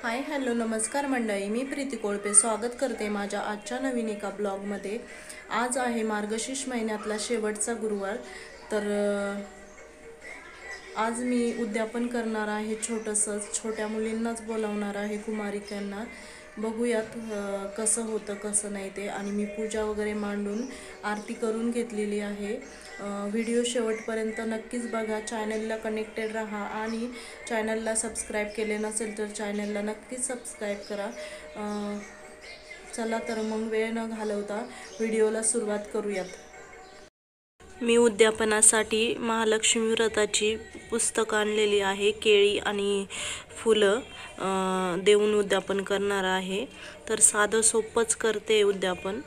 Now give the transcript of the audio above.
Hi hello नमस्कार मंडळी, मी प्रीती कोळपे स्वागत करते माझ्या आजच्या नवीन एका ब्लॉगमध्ये। आज आहे मार्गशीर्ष महिन्यातला शेवटचा गुरुवार। तर आज मी उद्यापन करणार आहे छोटंसं, छोट्या मुलींनाच बोलावणार आहे, कुमारिकांना। बघूयात कसं होतं कसं नाही ते। आणि मी पूजा वगैरे मांडून आरती करून घेतलेली आहे। व्हिडिओ शेवटपर्यंत नक्कीच बघा, चॅनलला कनेक्टेड राहा आणि चॅनलला सबस्क्राईब केले नसेल तर चॅनलला नक्कीच सबस्क्राईब करा। चला तर मग वेळ न घालवता व्हिडिओला सुरुवात करूयात। मी उद्यापनासाठी महालक्ष्मी व्रताची पुस्तकं आणलेली आहे, केळी आणि फुलं देऊन उद्यापन करणार आहे। तर साधं सोपंच करते उद्यापन।